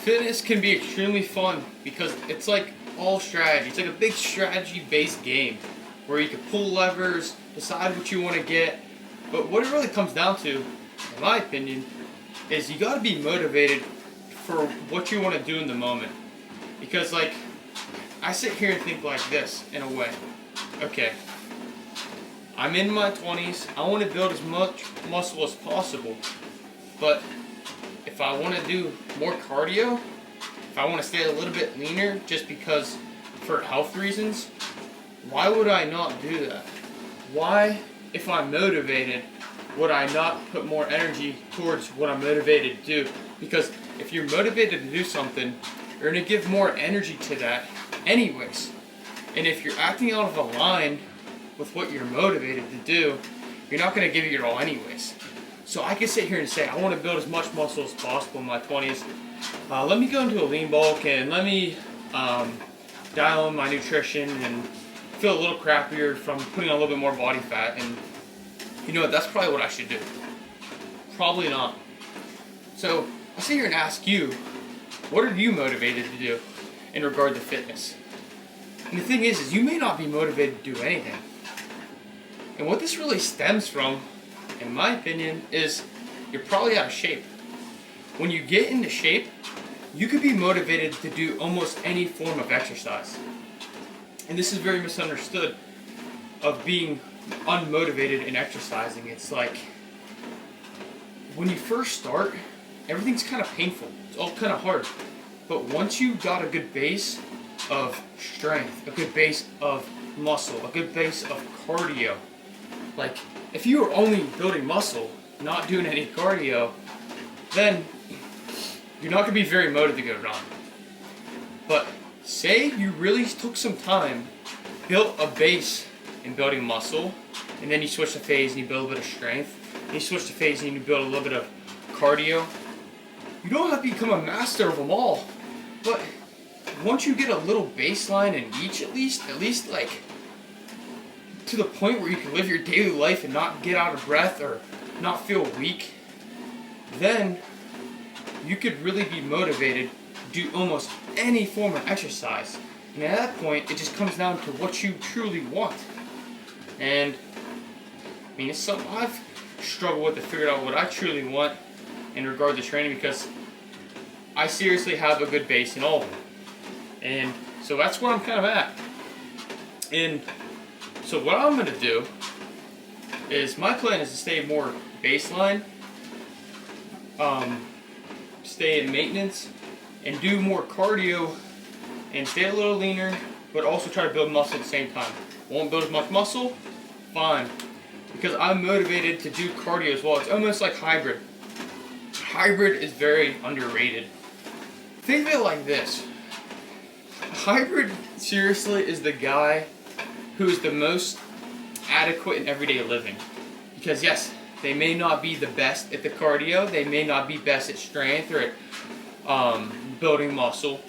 fitness can be extremely fun because it's like all strategy. It's like a big strategy-based game where you can pull levers, decide what you want to get. But what it really comes down to, in my opinion, is you got to be motivated for what you want to do in the moment. Because like, I sit here and think like this in a way. Okay, I'm in my 20s. I want to build as much muscle as possible. But if I want to do more cardio, if I want to stay a little bit leaner just because for health reasons, why would I not do that? Why, if I'm motivated, would I not put more energy towards what I'm motivated to do? Because if you're motivated to do something, you're going to give more energy to that anyways. And if you're acting out of line with what you're motivated to do, you're not going to give it your all anyways. So I can sit here and say, I want to build as much muscle as possible in my 20s. Let me go into a lean bulk and let me dial in my nutrition and feel a little crappier from putting on a little bit more body fat. And you know what, that's probably what I should do. Probably not. So I'll sit here and ask you, what are you motivated to do in regard to fitness? And the thing is you may not be motivated to do anything. And what this really stems from, in my opinion, is you're probably out of shape. When you get into shape, you could be motivated to do almost any form of exercise. And this is very misunderstood of being unmotivated in exercising. It's like, when you first start, everything's kind of painful. It's all kind of hard. But once you got a good base of strength, a good base of muscle, a good base of cardio, like if you were only building muscle, not doing any cardio, then you're not going to be very motivated to go on. But say you really took some time, built a base in building muscle, and then you switch the phase and you build a bit of strength, and you switch the phase and you build a little bit of cardio. You don't have to become a master of them all, but once you get a little baseline in each, at least like to the point where you can live your daily life and not get out of breath or not feel weak, then you could really be motivated to do almost any form of exercise. And at that point, it just comes down to what you truly want. And I mean, it's something I've struggled with to figure out what I truly want in regard to training, because I seriously have a good base in all of them. And so that's where I'm kind of at. And so what I'm going to do is, my plan is to stay more baseline, stay in maintenance, and do more cardio, and stay a little leaner, but also try to build muscle at the same time. Won't build as much muscle? Fine. Because I'm motivated to do cardio as well. It's almost like hybrid. Hybrid is very underrated. Think of it like this. Hybrid seriously is the guy who is the most adequate in everyday living. Because yes, they may not be the best at the cardio, they may not be best at strength or at building muscle,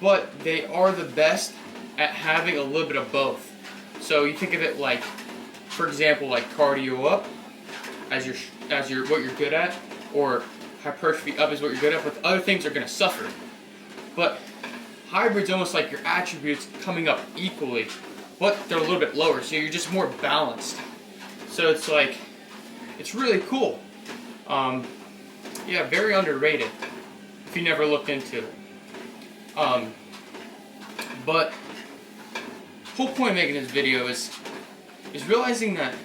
but they are the best at having a little bit of both. So you think of it like, for example, like cardio up as your what you're good at, or hypertrophy up is what you're good at, but the other things are going to suffer. But hybrid's almost like your attributes coming up equally, but they're a little bit lower, so you're just more balanced. So it's like, it's really cool. Yeah, very underrated if you never looked into it. But whole point of making this video is realizing that,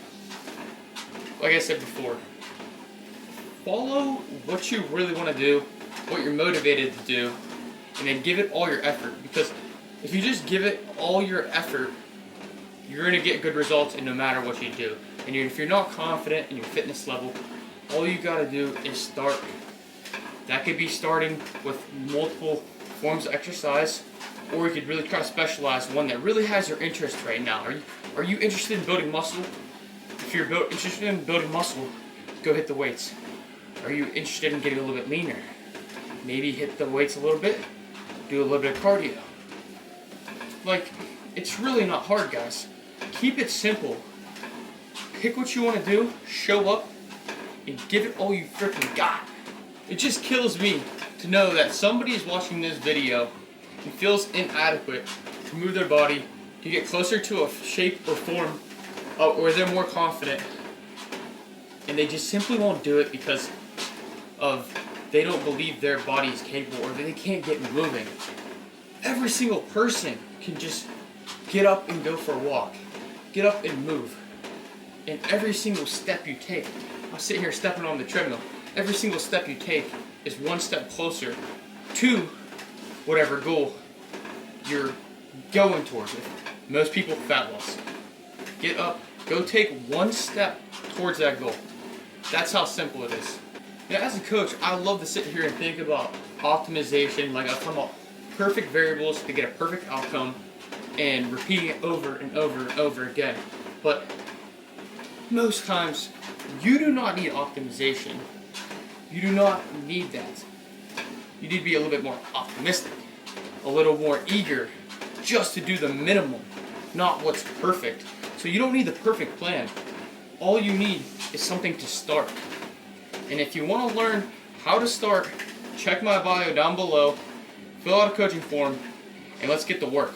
like I said before, follow what you really want to do, what you're motivated to do, and then give it all your effort. Because if you just give it all your effort, you're going to get good results in no matter what you do. And if you're not confident in your fitness level, all you got to do is start. That could be starting with multiple forms of exercise, or you could really try to specialize in one that really has your interest right now. Are you interested in building muscle? If you're interested in building muscle, go hit the weights. Are you interested in getting a little bit leaner? Maybe hit the weights a little bit, do a little bit of cardio. Like, it's really not hard, guys. Keep it simple. Pick what you want to do, show up, and give it all you freaking got. It just kills me to know that somebody is watching this video and feels inadequate to move their body to get closer to a shape or form where they're more confident, and they just simply won't do it because of they don't believe their body is capable or they can't get moving. Every single person can just get up and go for a walk. Get up and move. And every single step you take, I'm sitting here stepping on the treadmill, every single step you take is one step closer to whatever goal you're going towards. Most people, fat loss. Get up, go take one step towards that goal. That's how simple it is. You know, as a coach, I love to sit here and think about optimization, like I'm talking about perfect variables to get a perfect outcome and repeating it over and over and over again. But most times, you do not need optimization. You do not need that. You need to be a little bit more optimistic, a little more eager, just to do the minimum, not what's perfect. So you don't need the perfect plan. All you need is something to start. And if you want to learn how to start, check my bio down below, fill out a coaching form, and let's get to work.